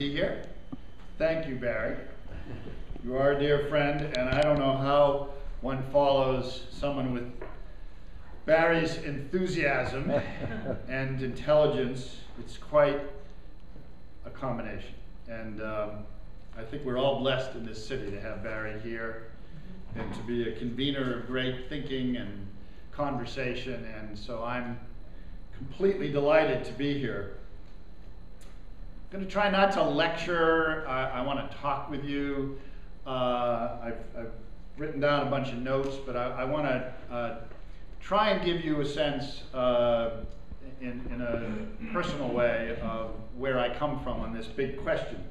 Be here. Thank you, Barry. You are a dear friend, and I don't know how one follows someone with Barry's enthusiasm and intelligence. It's quite a combination, and I think we're all blessed in this city to have Barry here and to be a convener of great thinking and conversation, and so I'm completely delighted to be here. I'm going to try not to lecture. I want to talk with you. I've written down a bunch of notes, but I want to try and give you a sense in a personal way of where I come from on this big question.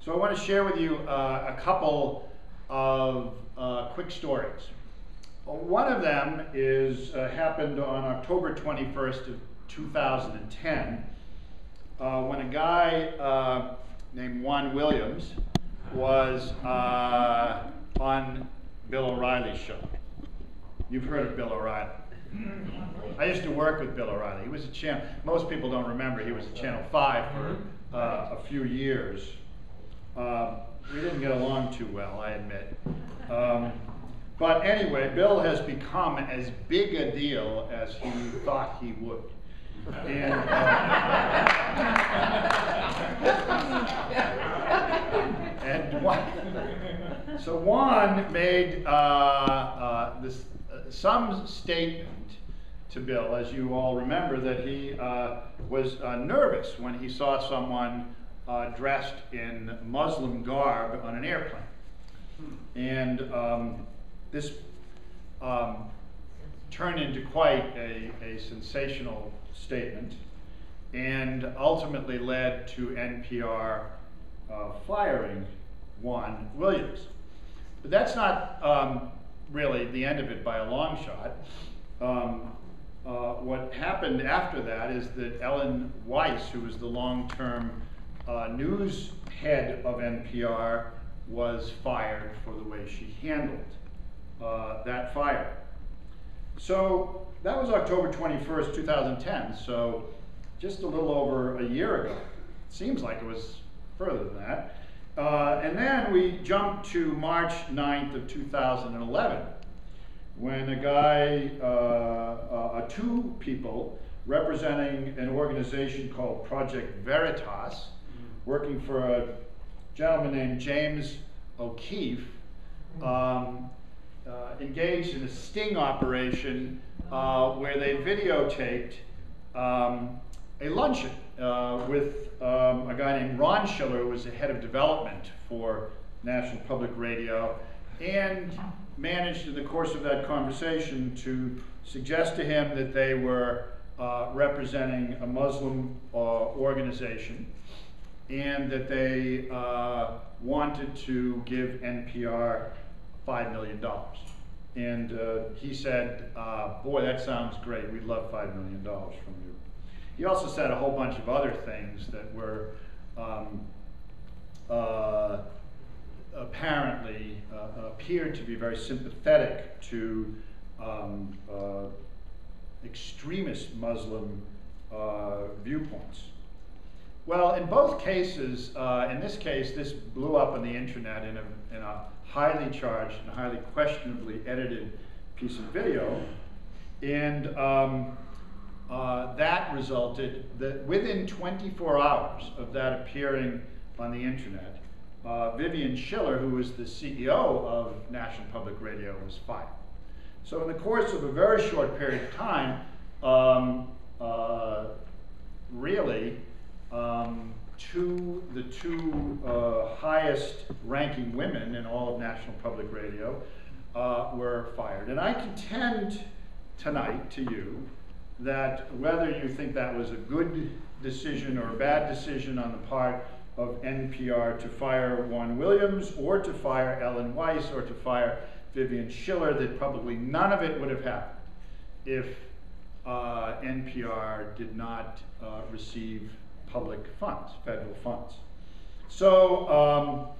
So I want to share with you a couple of quick stories. One of them is happened on October 21st of 2010. When a guy named Juan Williams was on Bill O'Reilly's show. You've heard of Bill O'Reilly. I used to work with Bill O'Reilly. He was a channel, most people don't remember, he was at Channel 5 for a few years. We didn't get along too well, I admit. But anyway, Bill has become as big a deal as he thought he would. So Juan made some statement to Bill, as you all remember, that he was nervous when he saw someone dressed in Muslim garb on an airplane. And this turned into quite a sensational statement and ultimately led to NPR firing Juan Williams. But that's not really the end of it by a long shot. What happened after that is that Ellen Weiss, who was the long-term news head of NPR, was fired for the way she handled that fire. So that was October 21st, 2010, so just a little over a year ago. Seems like it was further than that. And then we jumped to March 9th of 2011, when a guy, two people representing an organization called Project Veritas, working for a gentleman named James O'Keefe, engaged in a sting operation where they videotaped a luncheon with a guy named Ron Schiller, who was the head of development for National Public Radio, and managed in the course of that conversation to suggest to him that they were representing a Muslim organization and that they wanted to give NPR $5 million. And he said, boy, that sounds great. We'd love $5 million from you. He also said a whole bunch of other things that were apparently appeared to be very sympathetic to extremist Muslim viewpoints. Well, in both cases, in this case, this blew up on the internet in a highly charged and highly questionably edited piece of video, and that resulted that within 24 hours of that appearing on the internet, Vivian Schiller, who was the CEO of National Public Radio, was fired. So in the course of a very short period of time, really, the two highest ranking women in all of National Public Radio were fired. And I contend tonight to you that whether you think that was a good decision or a bad decision on the part of NPR to fire Juan Williams or to fire Ellen Weiss or to fire Vivian Schiller, that probably none of it would have happened if NPR did not receive public funds, federal funds. So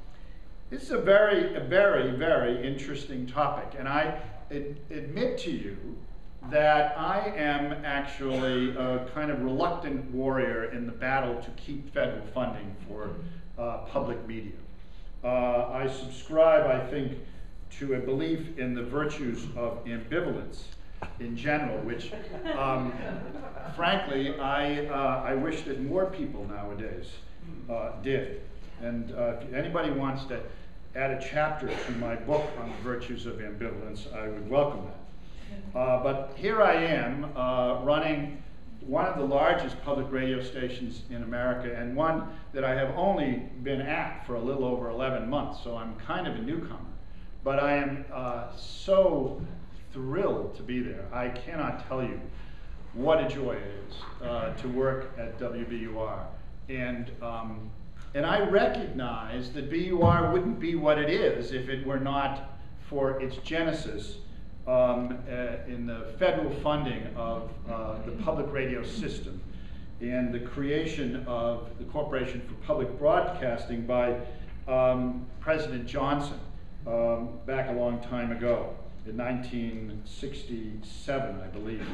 this is a very, very interesting topic, and I admit to you that I am actually a kind of reluctant warrior in the battle to keep federal funding for public media. I subscribe, I think, to a belief in the virtues of ambivalence in general, which, frankly, I wish that more people nowadays did. And if anybody wants to add a chapter to my book on the virtues of ambivalence, I would welcome that. But here I am running one of the largest public radio stations in America, and one that I have only been at for a little over 11 months, so I'm kind of a newcomer. But I am so thrilled to be there. I cannot tell you what a joy it is to work at WBUR. And I recognize that BUR wouldn't be what it is if it were not for its genesis in the federal funding of the public radio system and the creation of the Corporation for Public Broadcasting by President Johnson back a long time ago, in 1967, I believe.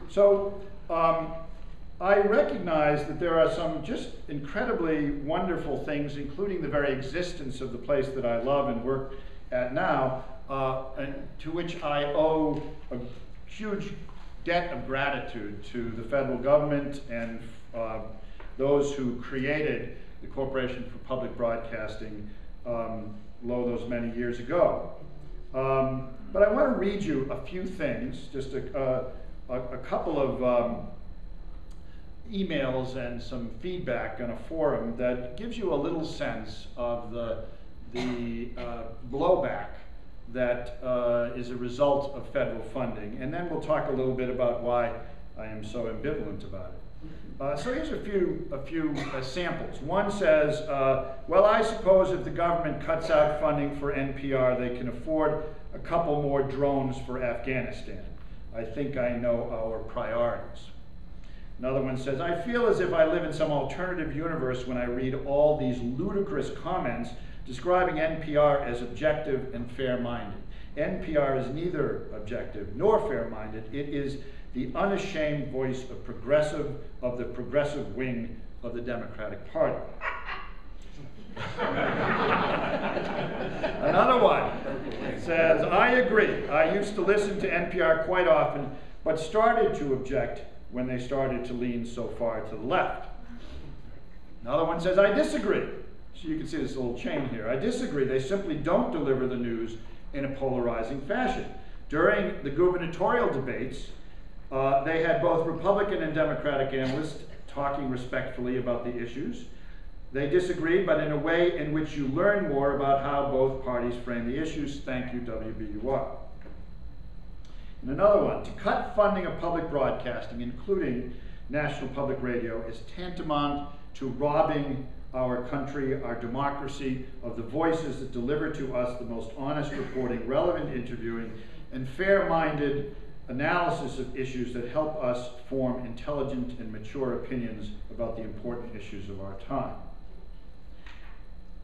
So I recognize that there are some just incredibly wonderful things, including the very existence of the place that I love and work at now, to which I owe a huge debt of gratitude to the federal government and those who created the Corporation for Public Broadcasting, Veloudos, many years ago. But I want to read you a few things, just a couple of emails and some feedback on a forum that gives you a little sense of the blowback that is a result of federal funding. And then we'll talk a little bit about why I am so ambivalent about it. So here's a few samples. One says, well, I suppose if the government cuts out funding for NPR, they can afford a couple more drones for Afghanistan. I think I know our priorities. Another one says, I feel as if I live in some alternative universe when I read all these ludicrous comments describing NPR as objective and fair-minded. NPR is neither objective nor fair-minded. It is the unashamed voice of the progressive wing of the Democratic Party. Another one says, I agree. I used to listen to NPR quite often, but started to object when they started to lean so far to the left. Another one says, I disagree. So you can see this little chain here. I disagree. They simply don't deliver the news in a polarizing fashion. During the gubernatorial debates, they had both Republican and Democratic analysts talking respectfully about the issues. They disagreed, but in a way in which you learn more about how both parties frame the issues. Thank you, WBUR. And another one, to cut funding of public broadcasting, including National Public Radio, is tantamount to robbing our country, our democracy, of the voices that deliver to us the most honest reporting, relevant interviewing, and fair-minded analysis of issues that help us form intelligent and mature opinions about the important issues of our time.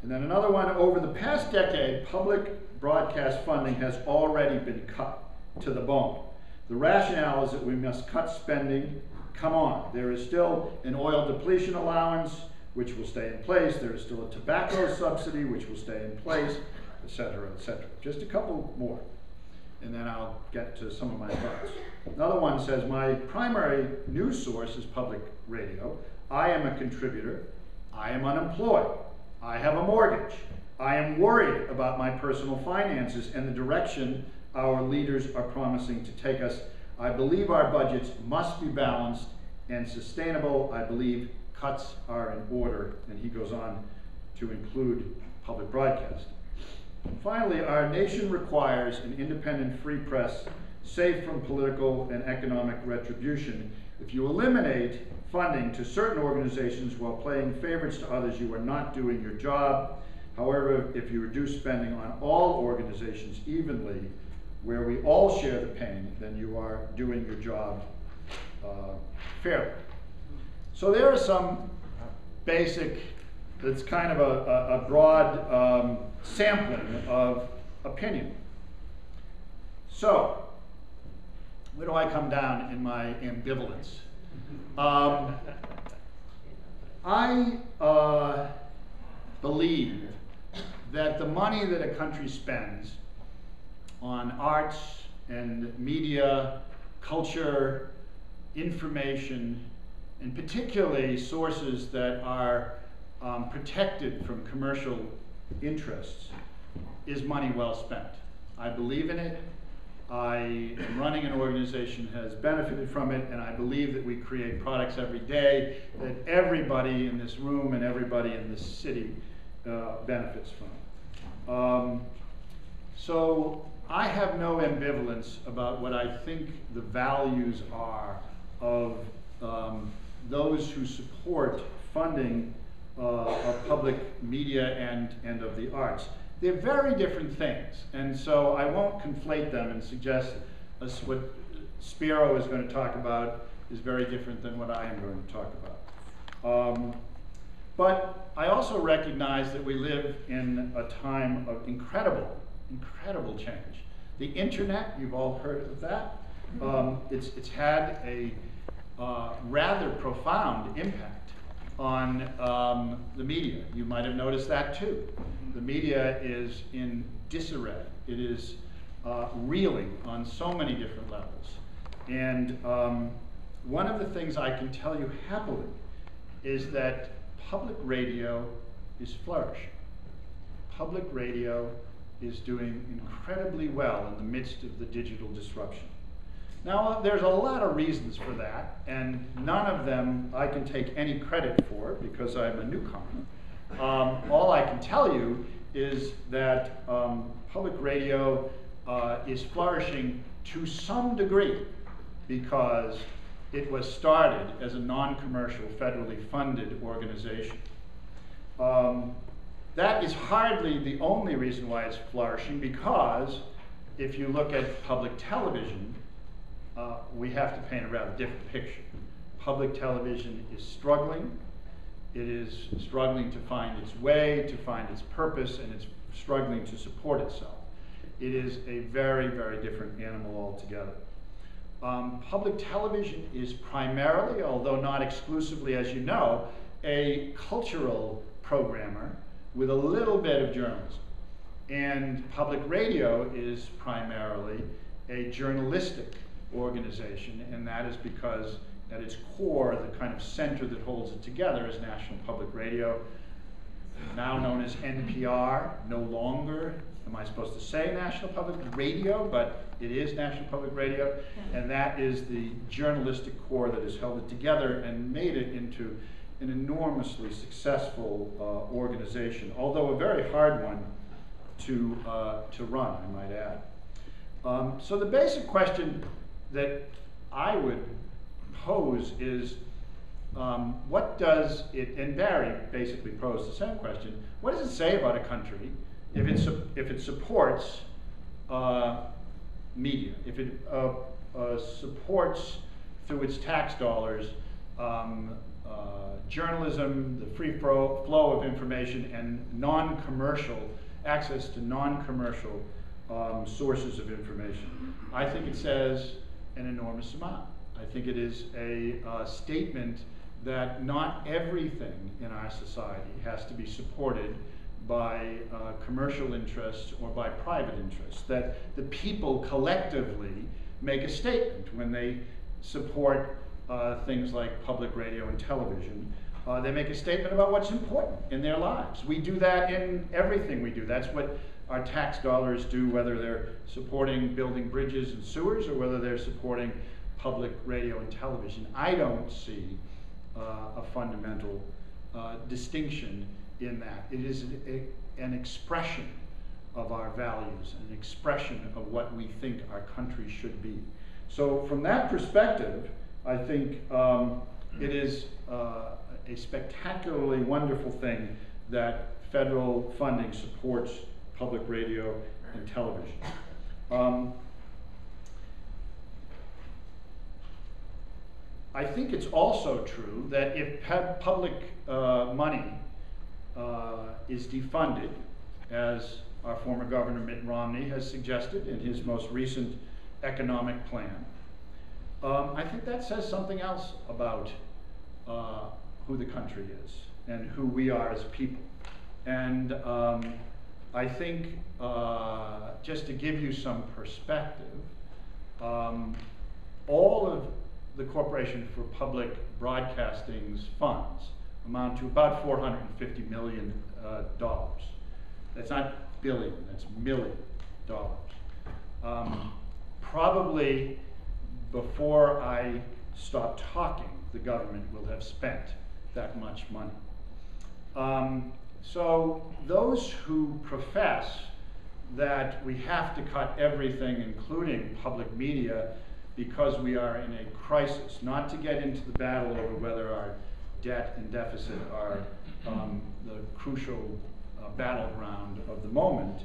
And then another one, over the past decade, public broadcast funding has already been cut to the bone. The rationale is that we must cut spending. Come on, there is still an oil depletion allowance, which will stay in place. There is still a tobacco subsidy, which will stay in place, et cetera, et cetera. Just a couple more, and then I'll get to some of my thoughts. Another one says, my primary news source is public radio. I am a contributor. I am unemployed. I have a mortgage. I am worried about my personal finances and the direction our leaders are promising to take us. I believe our budgets must be balanced and sustainable. I believe cuts are in order. And he goes on to include public broadcasting. And finally, our nation requires an independent free press, safe from political and economic retribution. If you eliminate funding to certain organizations while playing favorites to others, you are not doing your job. However, if you reduce spending on all organizations evenly, where we all share the pain, then you are doing your job fairly. So there are some basic, it's kind of a broad sampling of opinion. So where do I come down in my ambivalence? I believe that the money that a country spends on arts and media, culture, information, and particularly sources that are protected from commercial interests, is money well spent. I believe in it. I am running an organization that has benefited from it, and I believe that we create products every day that everybody in this room and everybody in this city benefits from. So I have no ambivalence about what I think the values are of those who support funding of public media and of the arts. They're very different things, and so I won't conflate them and suggest what Spiro is going to talk about is very different than what I am going to talk about. But I also recognize that we live in a time of incredible change. The internet, you've all heard of that. It's had a rather profound impact on the media. You might have noticed that too. The media is in disarray. It is reeling on so many different levels. And one of the things I can tell you happily is that public radio is flourishing. Public radio is doing incredibly well in the midst of the digital disruption. Now, there's a lot of reasons for that, and none of them I can take any credit for because I'm a newcomer. All I can tell you is that public radio is flourishing to some degree because it was started as a non-commercial, federally funded organization. That is hardly the only reason why it's flourishing, because if you look at public television, we have to paint a rather different picture. Public television is struggling. It is struggling to find its way, to find its purpose, and it's struggling to support itself. It is a very, very different animal altogether. Public television is primarily, although not exclusively, as you know, a cultural programmer with a little bit of journalism. And public radio is primarily a journalistic organization, and that is because at its core, the kind of center that holds it together is National Public Radio, now known as NPR, no longer, am I supposed to say National Public Radio, but it is National Public Radio, and that is the journalistic core that has held it together and made it into an enormously successful organization, although a very hard one to run, I might add. So the basic question that I would pose is, what does it, and Barry basically posed the same question, what does it say about a country if it supports media, if it supports through its tax dollars journalism, the free flow of information, and non-commercial access to non-commercial sources of information? I think it says an enormous amount. I think it is a statement that not everything in our society has to be supported by commercial interests or by private interests, that the people collectively make a statement when they support things like public radio and television. They make a statement about what's important in their lives. We do that in everything we do. That's what our tax dollars do, whether they're supporting building bridges and sewers or whether they're supporting public radio and television. I don't see a fundamental distinction in that. It is an expression of our values, an expression of what we think our country should be. So from that perspective, I think it is a spectacularly wonderful thing that federal funding supports public radio and television. I think it's also true that if public money is defunded, as our former Governor Mitt Romney has suggested in his most recent economic plan, I think that says something else about who the country is and who we are as people. And I think, just to give you some perspective, all of the Corporation for Public Broadcasting's funds amount to about $450 million. That's not billion, that's $million. Probably before I stop talking, the government will have spent that much money. So those who profess that we have to cut everything, including public media, because we are in a crisis, not to get into the battle over whether our debt and deficit are the crucial battleground of the moment.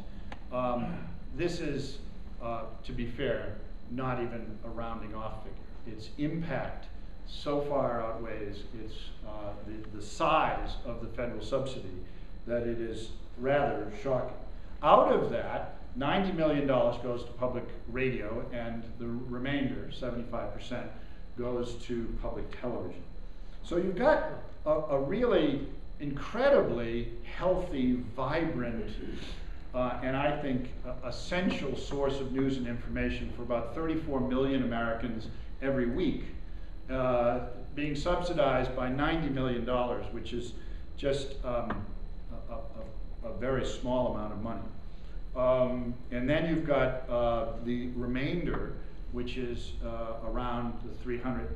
This is, to be fair, not even a rounding off figure. Its impact so far outweighs the size of the federal subsidy that it is rather shocking. Out of that, $90 million goes to public radio, and the remainder, 75%, goes to public television. So you've got a really incredibly healthy, vibrant, and I think essential source of news and information for about 34 million Americans every week, being subsidized by $90 million, which is just a very small amount of money. And then you've got the remainder, which is around the $350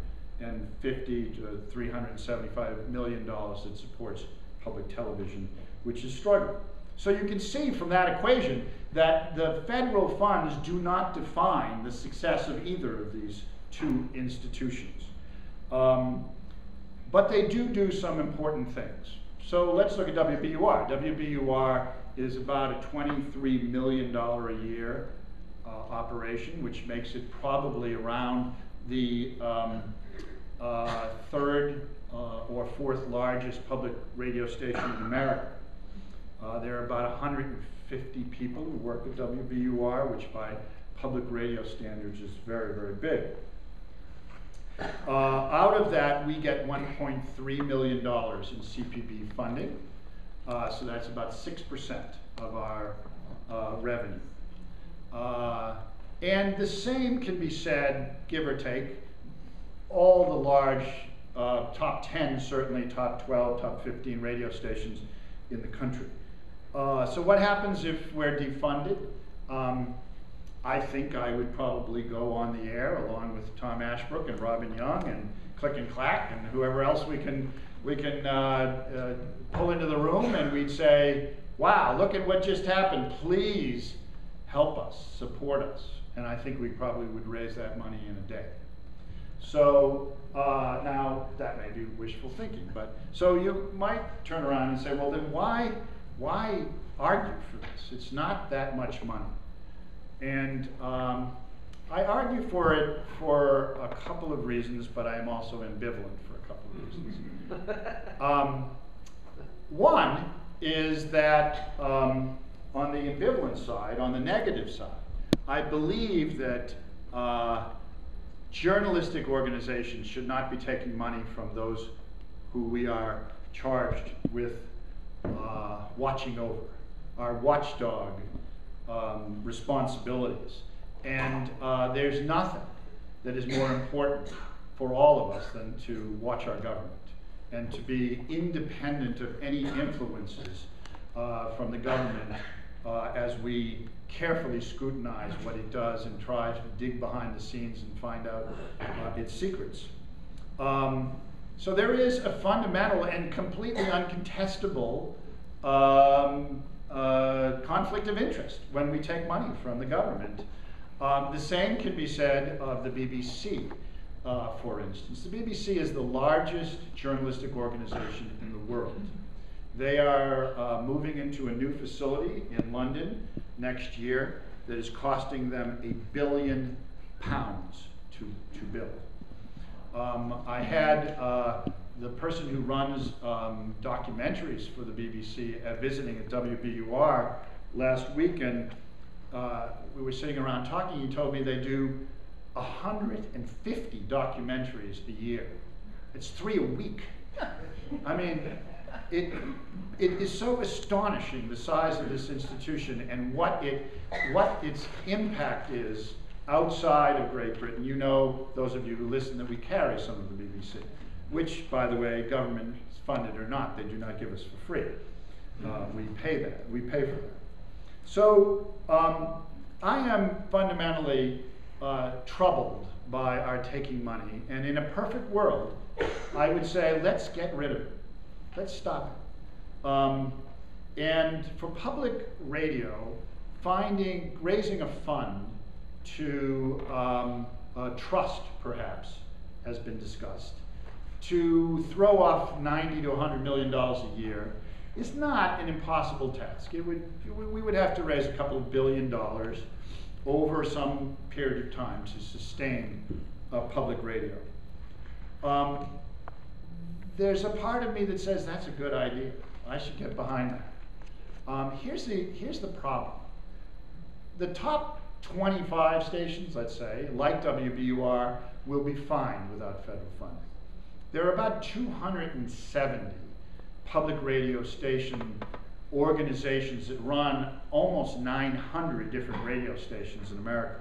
to $375 million that supports public television, which is struggling. So you can see from that equation that the federal funds do not define the success of either of these two institutions. But they do some important things. So let's look at WBUR. WBUR is about a $23 million a year operation, which makes it probably around the third or fourth largest public radio station in America. There are about 150 people who work at WBUR, which by public radio standards is very, very big. Out of that, we get $1.3 million in CPB funding. So that's about 6% of our revenue. And the same can be said, give or take, all the large top 10, certainly top 12, top 15 radio stations in the country. So what happens if we're defunded? I think I would probably go on the air along with Tom Ashbrook and Robin Young and Click and Clack and whoever else we can pull into the room, and we'd say, wow, look at what just happened. Please help us, support us. And I think we probably would raise that money in a day. So now that may be wishful thinking, but so you might turn around and say, well, then why argue for this? It's not that much money. And I argue for it for a couple of reasons, but I am also ambivalent for a couple of reasons. One is that on the ambivalent side, on the negative side, I believe that journalistic organizations should not be taking money from those who we are charged with watching over, our watchdog responsibilities. And there's nothing that is more important for all of us than to watch our government and to be independent of any influences from the government as we carefully scrutinize what it does and try to dig behind the scenes and find out its secrets. So there is a fundamental and completely uncontestable conflict of interest when we take money from the government. The same can be said of the BBC, for instance. The BBC is the largest journalistic organization in the world. They are moving into a new facility in London next year that is costing them £1 billion to build. I had the person who runs documentaries for the BBC visiting at WBUR last week, and we were sitting around talking. He told me they do 150 documentaries a year. It's 3 a week. I mean, it is so astonishing, the size of this institution and what its impact is outside of Great Britain. You know, those of you who listen, that we carry some of the BBC, which, by the way, government funded or not, they do not give us for free. We pay that. We pay for that. So I am fundamentally troubled by our taking money, and in a perfect world, I would say let's get rid of it. Let's stop it. And for public radio, raising a fund to trust, perhaps, has been discussed. To throw off $90 to $100 million a year is not an impossible task. We would have to raise a couple of $1 billion over some period of time to sustain public radio. There's a part of me that says that's a good idea. I should get behind that. Here's the problem. The top 25 stations, let's say, like WBUR, will be fine without federal funding. There are about 270 public radio station organizations that run almost 900 different radio stations in America.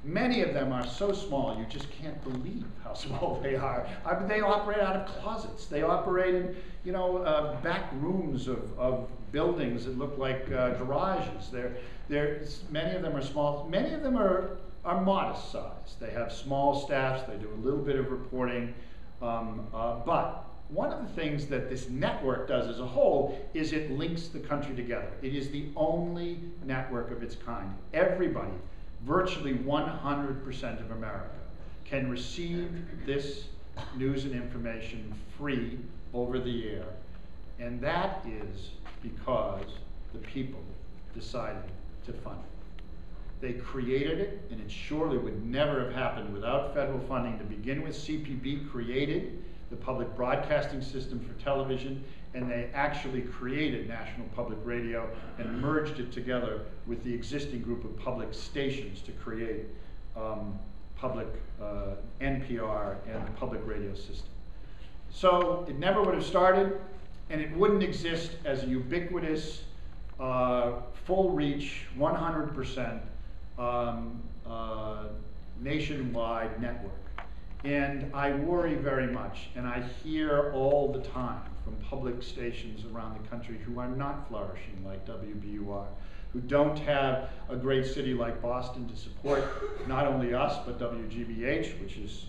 Many of them are so small you just can't believe how small they are. I mean, they operate out of closets. They operate in, back rooms of buildings that look like garages. Many of them are small. Many of them are modest size. They have small staffs. They do a little bit of reporting. But one of the things that this network does as a whole is it links the country together. It is the only network of its kind. Everybody, virtually 100% of America, can receive this news and information free over the air. And that is because the people decided to fund it. They created it, and it surely would never have happened without federal funding to begin with. CPB created the public broadcasting system for television, and they actually created National Public Radio and merged it together with the existing group of public stations to create public NPR and the public radio system. So it never would have started, and it wouldn't exist as a ubiquitous, full reach, 100% nationwide network. And I worry very much, and I hear all the time from public stations around the country who are not flourishing like WBUR, who don't have a great city like Boston to support not only us, but WGBH, which is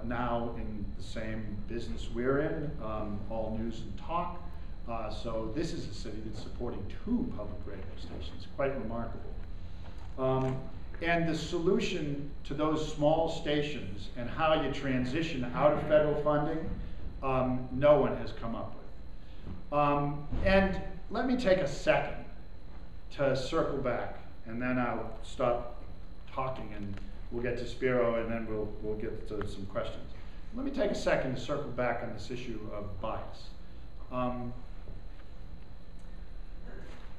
now in the same business we're in, all news and talk. So this is a city that's supporting 2 public radio stations, quite remarkable. And the solution to those small stations and how you transition out of federal funding, no one has come up with. And let me take a second to circle back, and then I'll stop talking and we'll get to Spiro, and then we'll get to some questions. Let me take a second to circle back on this issue of bias.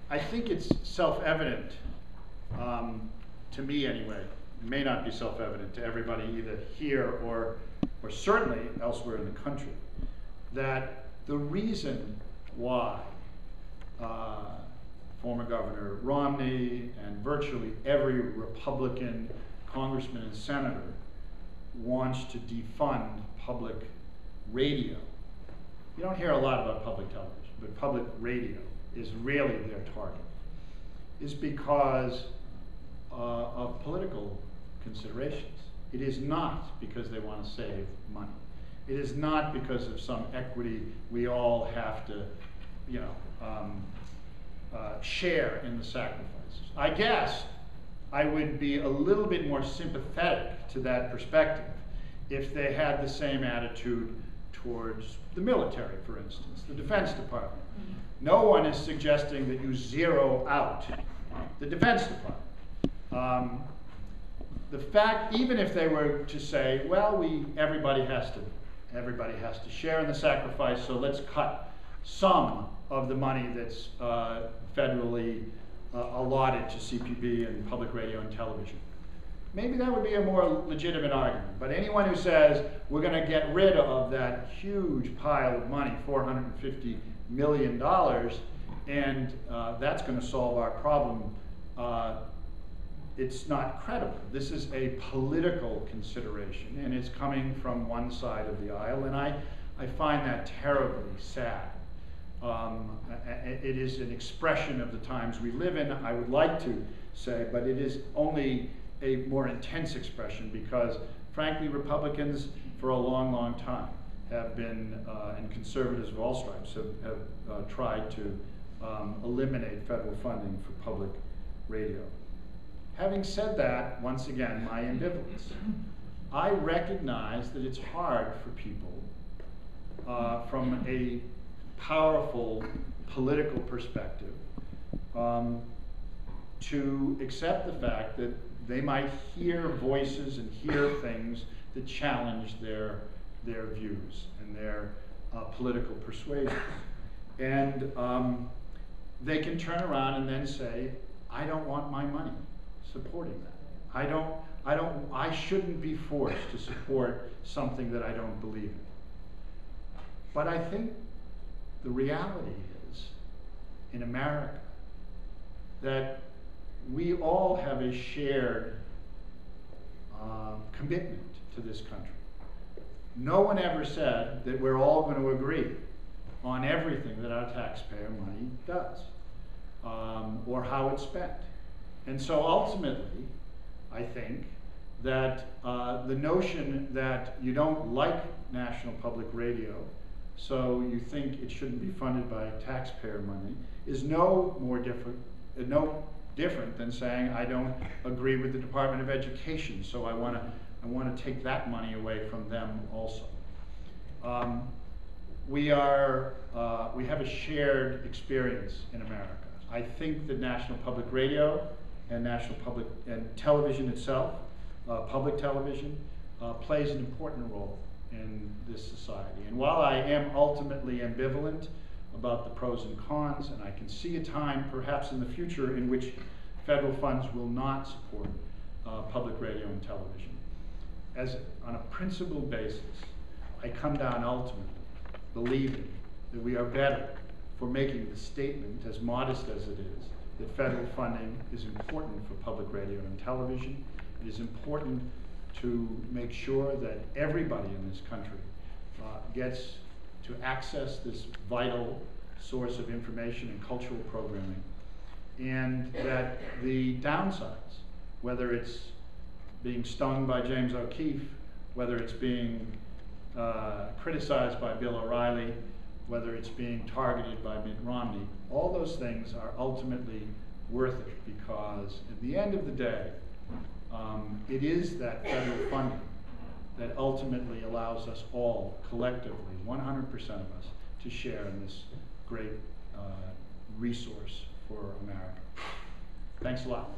I think it's self-evident, to me anyway. It may not be self-evident to everybody either here or certainly elsewhere in the country, that the reason why former Governor Romney and virtually every Republican congressman and senator wants to defund public radio. You don't hear a lot about public television, but public radio is really their target, is because of political considerations. It is not because they want to save money. It is not because of some equity we all have to, share in the sacrifices. I guess I would be a little bit more sympathetic to that perspective if they had the same attitude towards the military, for instance, the Defense Department. No one is suggesting that you zero out the Defense Department. The fact, even if they were to say, well, everybody has to share in the sacrifice, so let's cut some of the money that's federally allotted to CPB and public radio and television. maybe that would be a more legitimate argument. But anyone who says we're going to get rid of that huge pile of money, $450 million, and that's going to solve our problem, it's not credible. This is a political consideration, and it's coming from one side of the aisle, and I find that terribly sad. It is an expression of the times we live in, I would like to say, but it is only a more intense expression because, frankly, Republicans for a long, long time have been, and conservatives of all stripes have tried to eliminate federal funding for public radio. Having said that, once again, my ambivalence. I recognize that it's hard for people from a powerful political perspective to accept the fact that they might hear voices and hear things that challenge their views and their political persuasions. And they can turn around and then say, I don't want my money supporting that. I shouldn't be forced to support something that I don't believe in. But I think the reality is, in America, that we all have a shared commitment to this country. No one ever said that we're all going to agree on everything that our taxpayer money does, or how it's spent. And so ultimately, I think that the notion that you don't like National Public Radio, so you think it shouldn't be funded by taxpayer money, is no different than saying I don't agree with the Department of Education, so I want to take that money away from them also. We have a shared experience in America. I think that National Public Radio and television itself, public television, plays an important role in this society. And while I am ultimately ambivalent about the pros and cons, and I can see a time perhaps in the future in which federal funds will not support public radio and television, on a principled basis, I come down ultimately believing that we are better for making the statement, as modest as it is, that federal funding is important for public radio and television. It is important to make sure that everybody in this country gets to access this vital source of information and cultural programming, and that the downsides, whether it's being stung by James O'Keefe, whether it's being criticized by Bill O'Reilly, whether it's being targeted by Mitt Romney, all those things are ultimately worth it, because at the end of the day, it is that federal funding that ultimately allows us all, collectively, 100% of us, to share in this great resource for America. Thanks a lot.